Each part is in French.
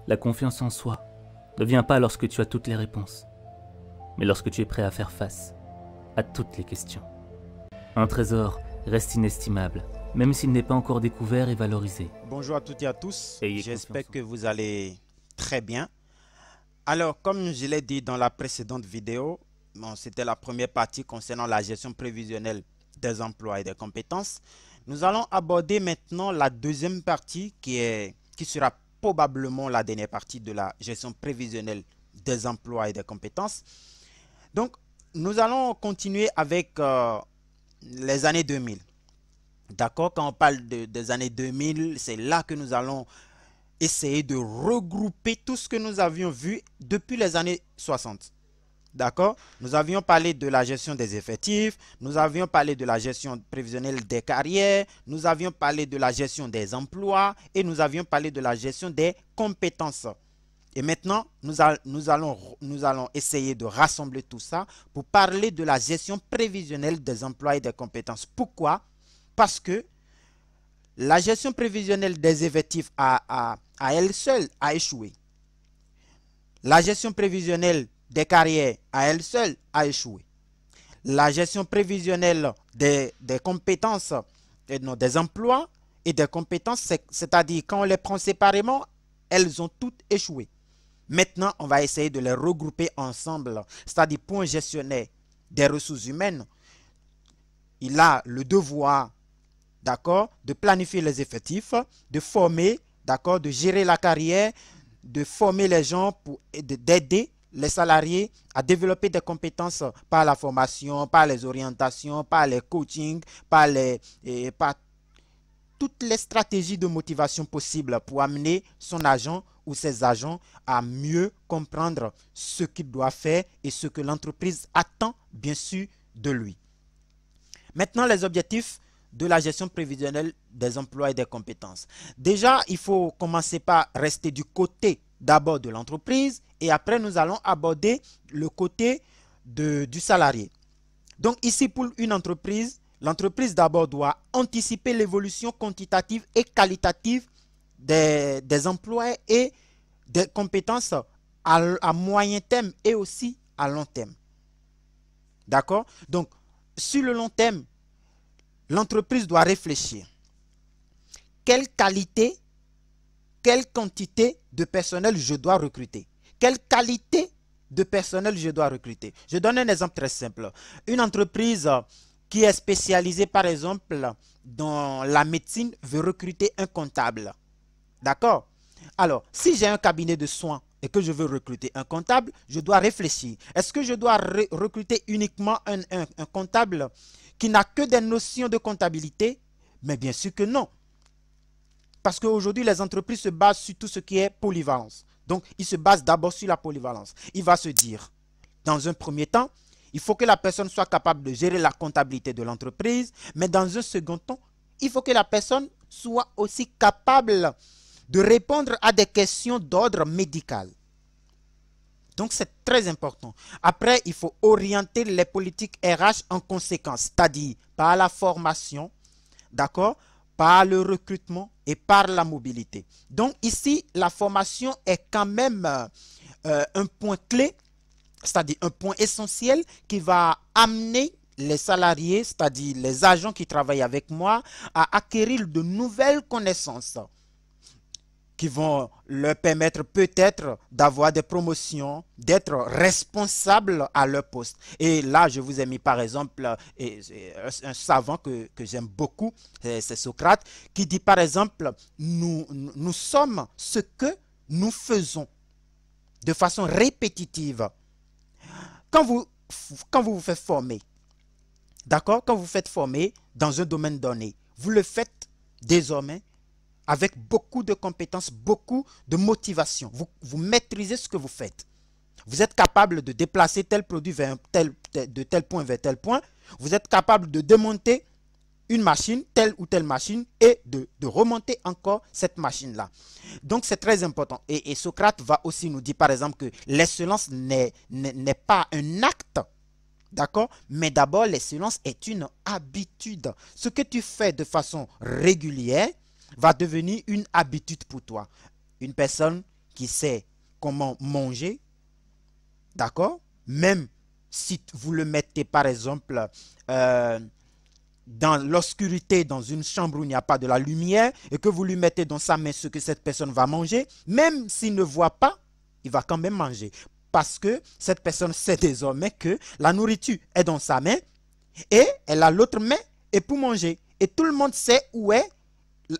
La confiance en soi ne vient pas lorsque tu as toutes les réponses, mais lorsque tu es prêt à faire face à toutes les questions. Un trésor reste inestimable, même s'il n'est pas encore découvert et valorisé. Bonjour à toutes et à tous, Ayez j'espère confiance en que vous allez très bien. Alors, comme je l'ai dit dans la précédente vidéo, c'était la première partie concernant la gestion prévisionnelle des emplois et des compétences. Nous allons aborder maintenant la deuxième partie qui sera probablement la dernière partie de la gestion prévisionnelle des emplois et des compétences. Donc, nous allons continuer avec les années 2000. D'accord, quand on parle des années 2000, c'est là que nous allons essayer de regrouper tout ce que nous avions vu depuis les années 60. D'accord, nous avions parlé de la gestion des effectifs, nous avions parlé de la gestion prévisionnelle des carrières, nous avions parlé de la gestion des emplois et nous avions parlé de la gestion des compétences. Et maintenant, nous allons essayer de rassembler tout ça pour parler de la gestion prévisionnelle des emplois et des compétences. Pourquoi? Parce que la gestion prévisionnelle des effectifs à elle seule a échoué. La gestion prévisionnelle des carrières à elle seule a échoué. La gestion prévisionnelle des compétences, des emplois et des compétences, c'est-à-dire quand on les prend séparément, elles ont toutes échoué. Maintenant, on va essayer de les regrouper ensemble, c'est-à-dire pour un gestionnaire des ressources humaines, il a le devoir, d'accord, de planifier les effectifs, de former, d'accord, de gérer la carrière, de former les gens pour d'aider les salariés à développer des compétences par la formation, par les orientations, par les coachings, par toutes les stratégies de motivation possibles pour amener son agent ou ses agents à mieux comprendre ce qu'il doit faire et ce que l'entreprise attend bien sûr de lui. Maintenant, les objectifs de la gestion prévisionnelle des emplois et des compétences. Déjà, il faut commencer par rester du côté d'abord de l'entreprise et après nous allons aborder le côté du salarié. Donc ici pour une entreprise, l'entreprise d'abord doit anticiper l'évolution quantitative et qualitative des emplois et des compétences à moyen terme et aussi à long terme. D'accord? Donc sur le long terme, l'entreprise doit réfléchir. Quelle qualité, quelle quantité de personnel je dois recruter? Quelle qualité de personnel je dois recruter? Je donne un exemple très simple. Une entreprise qui est spécialisée, par exemple, dans la médecine veut recruter un comptable. D'accord? Alors, si j'ai un cabinet de soins et que je veux recruter un comptable, je dois réfléchir. Est-ce que je dois recruter uniquement un comptable qui n'a que des notions de comptabilité? Mais bien sûr que non. Parce qu'aujourd'hui, les entreprises se basent sur tout ce qui est polyvalence. Donc, ils se basent d'abord sur la polyvalence. Il va se dire, dans un premier temps, il faut que la personne soit capable de gérer la comptabilité de l'entreprise, mais dans un second temps, il faut que la personne soit aussi capable de répondre à des questions d'ordre médical. Donc, c'est très important. Après, il faut orienter les politiques RH en conséquence, c'est-à-dire par la formation, d'accord, par le recrutement et par la mobilité. Donc, ici, la formation est quand même un point clé, c'est-à-dire un point essentiel qui va amener les salariés, c'est-à-dire les agents qui travaillent avec moi, à acquérir de nouvelles connaissances qui vont leur permettre peut-être d'avoir des promotions, d'être responsables à leur poste. Et là, je vous ai mis par exemple un savant que j'aime beaucoup, c'est Socrate, qui dit par exemple, nous sommes ce que nous faisons de façon répétitive. Quand vous vous faites former, d'accord, quand vous faites former dans un domaine donné, vous le faites désormais avec beaucoup de compétences, beaucoup de motivation. Vous maîtrisez ce que vous faites. Vous êtes capable de déplacer tel produit de tel point vers tel point. Vous êtes capable de démonter une machine, telle ou telle machine, et de remonter encore cette machine-là. Donc, c'est très important. Et Socrate va aussi nous dire, par exemple, que l'excellence n'est pas un acte, d'accord? Mais d'abord, l'excellence est une habitude. Ce que tu fais de façon régulière va devenir une habitude pour toi. Une personne qui sait comment manger, d'accord? Même si vous le mettez par exemple dans l'obscurité, dans une chambre où il n'y a pas de la lumière, et que vous lui mettez dans sa main ce que cette personne va manger, même s'il ne voit pas, il va quand même manger. Parce que cette personne sait désormais que la nourriture est dans sa main, et elle a l'autre main et pour manger. Et tout le monde sait où est,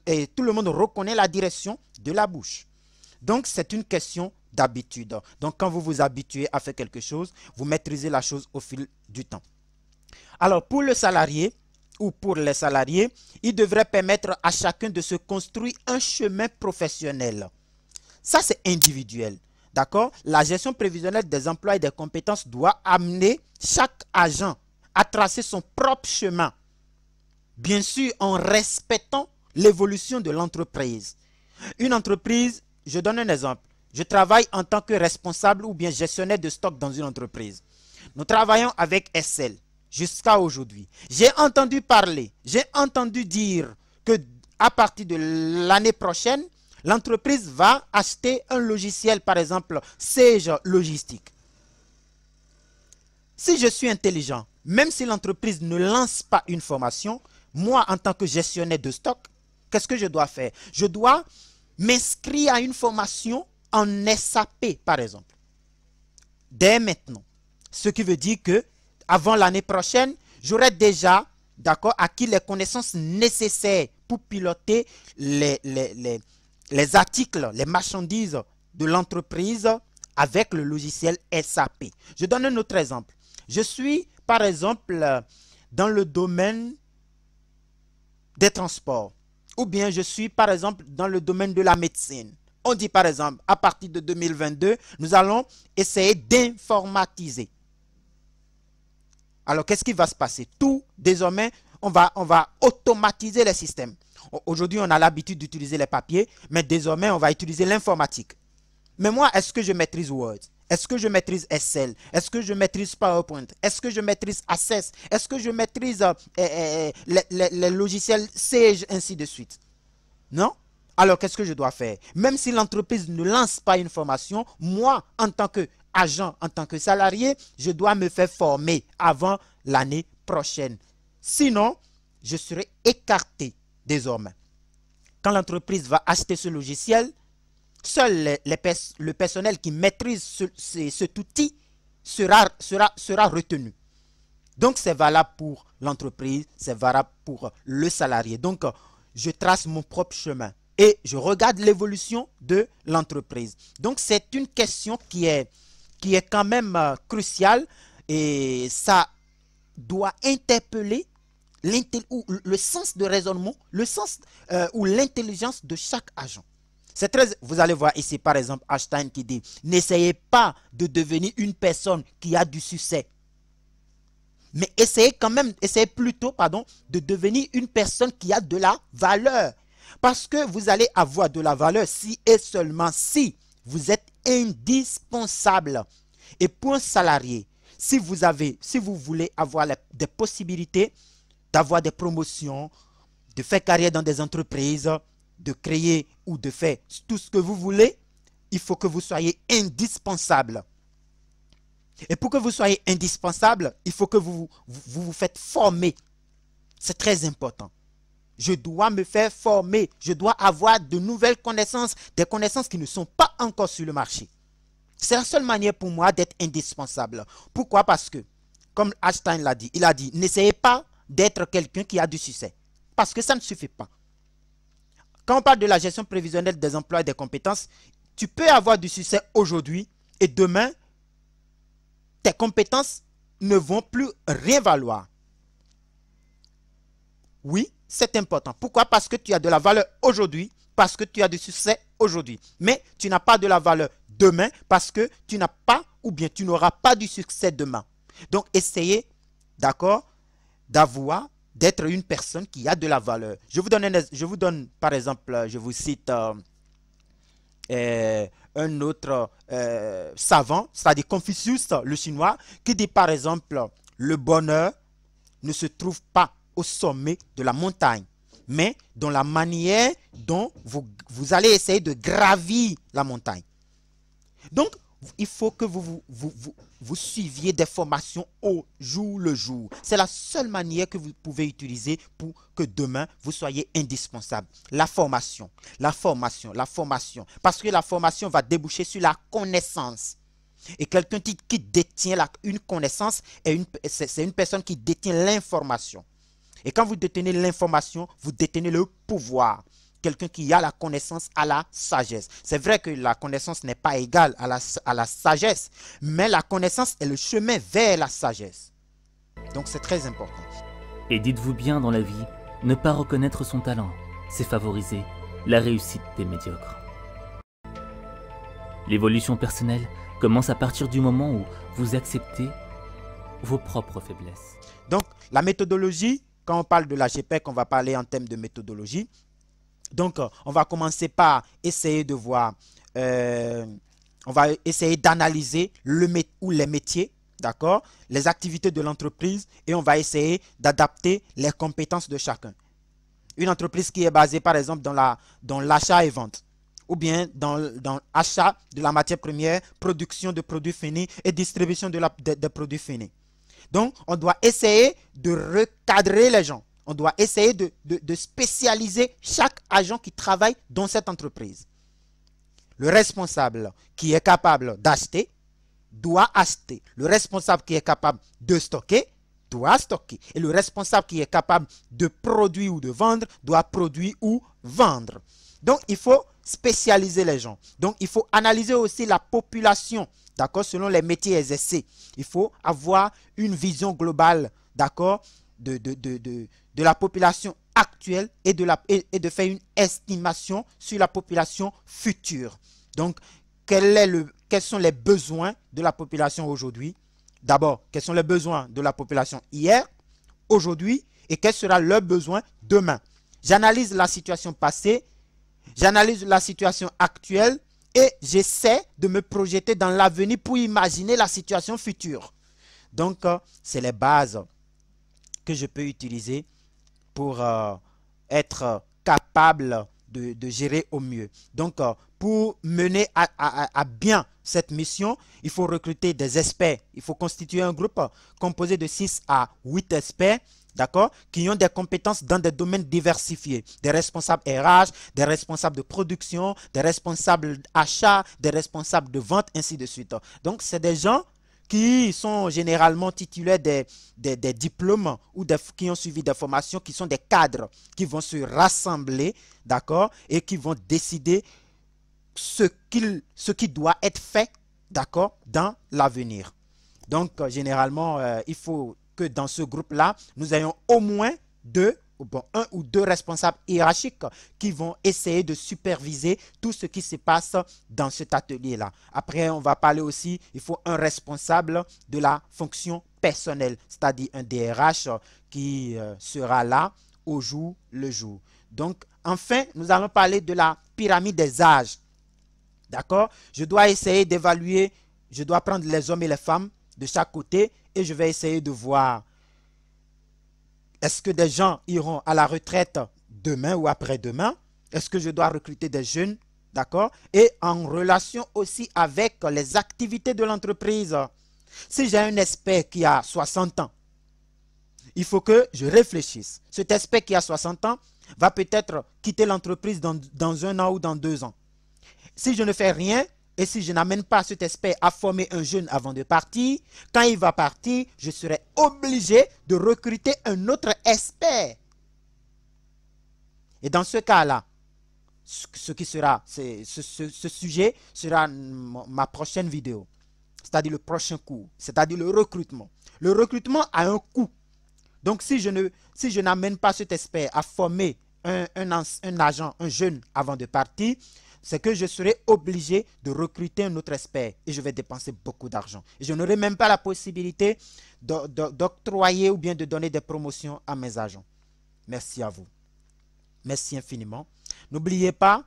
et tout le monde reconnaît la direction de la bouche. Donc, c'est une question d'habitude. Donc, quand vous vous habituez à faire quelque chose, vous maîtrisez la chose au fil du temps. Alors, pour le salarié ou pour les salariés, il devrait permettre à chacun de se construire un chemin professionnel. Ça, c'est individuel. D'accord? La gestion prévisionnelle des emplois et des compétences doit amener chaque agent à tracer son propre chemin. Bien sûr, en respectant l'évolution de l'entreprise. Une entreprise, je donne un exemple. Je travaille en tant que responsable ou bien gestionnaire de stock dans une entreprise. Nous travaillons avec Excel jusqu'à aujourd'hui. J'ai entendu parler, j'ai entendu dire que à partir de l'année prochaine, l'entreprise va acheter un logiciel, par exemple, Sage Logistique. Si je suis intelligent, même si l'entreprise ne lance pas une formation, moi, en tant que gestionnaire de stock, qu'est-ce que je dois faire? Je dois m'inscrire à une formation en SAP, par exemple, dès maintenant. Ce qui veut dire que avant l'année prochaine, j'aurai déjà acquis les connaissances nécessaires pour piloter les articles, les marchandises de l'entreprise avec le logiciel SAP. Je donne un autre exemple. Je suis, par exemple, dans le domaine des transports. Ou bien je suis, par exemple, dans le domaine de la médecine. On dit, par exemple, à partir de 2022, nous allons essayer d'informatiser. Alors, qu'est-ce qui va se passer? Tout, désormais, on va automatiser les systèmes. Aujourd'hui, on a l'habitude d'utiliser les papiers, mais désormais, on va utiliser l'informatique. Mais moi, est-ce que je maîtrise Word? Est-ce que je maîtrise Excel? Est-ce que je maîtrise PowerPoint? Est-ce que je maîtrise Access? Est-ce que je maîtrise les logiciels Sage, ainsi de suite? Non? Alors, qu'est-ce que je dois faire? Même si l'entreprise ne lance pas une formation, moi, en tant qu'agent, en tant que salarié, je dois me faire former avant l'année prochaine. Sinon, je serai écarté désormais. Quand l'entreprise va acheter ce logiciel, seul le personnel qui maîtrise cet outil sera retenu. Donc, c'est valable pour l'entreprise, c'est valable pour le salarié. Donc, je trace mon propre chemin et je regarde l'évolution de l'entreprise. Donc, c'est une question qui est quand même cruciale et ça doit interpeller le sens de raisonnement, le sens ou l'intelligence de chaque agent. C'est très, vous allez voir ici par exemple Einstein qui dit « N'essayez pas de devenir une personne qui a du succès. Mais essayez plutôt de devenir une personne qui a de la valeur. Parce que vous allez avoir de la valeur si et seulement si vous êtes indispensable. Et pour un salarié, si vous voulez avoir des possibilités d'avoir des promotions, de faire carrière dans des entreprises, de créer ou de faire tout ce que vous voulez, il faut que vous soyez indispensable. Et pour que vous soyez indispensable, il faut que vous faites former. C'est très important. Je dois me faire former. Je dois avoir de nouvelles connaissances, des connaissances qui ne sont pas encore sur le marché. C'est la seule manière pour moi d'être indispensable. Pourquoi? Parce que, comme Einstein l'a dit, il a dit, n'essayez pas d'être quelqu'un qui a du succès. Parce que ça ne suffit pas. Quand on parle de la gestion prévisionnelle des emplois et des compétences, tu peux avoir du succès aujourd'hui et demain, tes compétences ne vont plus rien valoir. Oui, c'est important. Pourquoi? Parce que tu as de la valeur aujourd'hui, parce que tu as du succès aujourd'hui. Mais tu n'as pas de la valeur demain parce que tu n'as pas ou bien tu n'auras pas du succès demain. Donc, essayez, d'être une personne qui a de la valeur. Je vous donne par exemple, je vous cite un autre savant, c'est-à-dire Confucius, le chinois, qui dit par exemple, le bonheur ne se trouve pas au sommet de la montagne, mais dans la manière dont vous allez essayer de gravir la montagne. Donc, il faut que vous suiviez des formations au jour le jour. C'est la seule manière que vous pouvez utiliser pour que demain, vous soyez indispensable. La formation, la formation, la formation. Parce que la formation va déboucher sur la connaissance. Et quelqu'un qui détient une connaissance, c'est une personne qui détient l'information. Et quand vous détenez l'information, vous détenez le pouvoir. Quelqu'un qui a la connaissance a la sagesse. C'est vrai que la connaissance n'est pas égale à la sagesse, mais la connaissance est le chemin vers la sagesse. Donc c'est très important. Et dites-vous bien dans la vie, ne pas reconnaître son talent, c'est favoriser la réussite des médiocres. L'évolution personnelle commence à partir du moment où vous acceptez vos propres faiblesses. Donc la méthodologie, quand on parle de la GPEC, on va parler en termes de méthodologie. Donc, on va commencer par essayer de voir, on va essayer d'analyser les métiers, d'accord, les activités de l'entreprise et on va essayer d'adapter les compétences de chacun. Une entreprise qui est basée, par exemple, dans l'achat et vente, ou bien dans l'achat de la matière première, production de produits finis et distribution des produits finis. Donc, on doit essayer de recadrer les gens. On doit essayer de spécialiser chaque agent qui travaille dans cette entreprise. Le responsable qui est capable d'acheter doit acheter. Le responsable qui est capable de stocker doit stocker. Et le responsable qui est capable de produire ou de vendre doit produire ou vendre. Donc, il faut spécialiser les gens. Donc, il faut analyser aussi la population, d'accord, selon les métiers exercés. Il faut avoir une vision globale, d'accord, de la population actuelle et de faire une estimation sur la population future. Donc, quels sont les besoins de la population aujourd'hui? D'abord, quels sont les besoins de la population hier, aujourd'hui, et quels seront leurs besoins demain? J'analyse la situation passée, j'analyse la situation actuelle et j'essaie de me projeter dans l'avenir pour imaginer la situation future. Donc, c'est les bases que je peux utiliser pour être capable de gérer au mieux. Donc, pour mener à bien cette mission, il faut recruter des experts. Il faut constituer un groupe composé de 6 à 8 experts, d'accord, qui ont des compétences dans des domaines diversifiés. Des responsables RH, des responsables de production, des responsables d'achat, des responsables de vente, ainsi de suite. Donc, c'est des gens qui sont généralement titulaires des diplômes ou qui ont suivi des formations, qui sont des cadres, qui vont se rassembler, d'accord, et qui vont décider ce qui doit être fait, d'accord, dans l'avenir. Donc, généralement, il faut que dans ce groupe-là, nous ayons au moins un ou deux responsables hiérarchiques qui vont essayer de superviser tout ce qui se passe dans cet atelier-là. Après, on va parler aussi, il faut un responsable de la fonction personnelle, c'est-à-dire un DRH qui sera là au jour le jour. Donc, enfin, nous allons parler de la pyramide des âges. D'accord? Je dois essayer d'évaluer, je dois prendre les hommes et les femmes de chaque côté et je vais essayer de voir est-ce que des gens iront à la retraite demain ou après-demain? Est-ce que je dois recruter des jeunes? D'accord? Et en relation aussi avec les activités de l'entreprise. Si j'ai un expert qui a 60 ans, il faut que je réfléchisse. Cet expert qui a 60 ans va peut-être quitter l'entreprise dans 1 an ou dans 2 ans. Si je ne fais rien, et si je n'amène pas cet expert à former un jeune avant de partir, quand il va partir, je serai obligé de recruter un autre expert. Et dans ce cas-là, ce sujet sera ma prochaine vidéo, c'est-à-dire le prochain cours, c'est-à-dire le recrutement. Le recrutement a un coût. Donc, si je n'amène pas cet expert à former un agent, un jeune avant de partir, c'est que je serai obligé de recruter un autre expert et je vais dépenser beaucoup d'argent. Et je n'aurai même pas la possibilité d'octroyer ou bien de donner des promotions à mes agents. Merci à vous. Merci infiniment. N'oubliez pas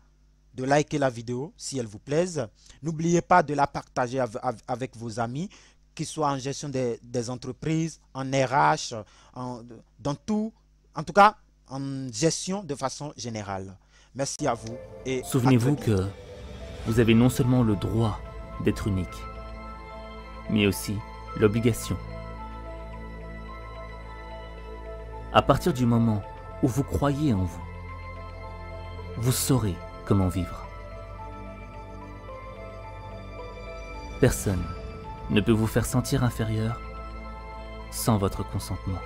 de liker la vidéo si elle vous plaise. N'oubliez pas de la partager avec vos amis, qu'ils soient en gestion des entreprises, en RH, dans tout, en tout cas en gestion de façon générale. Merci à vous et souvenez-vous que vous avez non seulement le droit, d'être unique, mais aussi l'obligation. À partir du moment où vous croyez en vous, vous saurez comment vivre. Personne ne peut vous faire sentir inférieur sans votre consentement.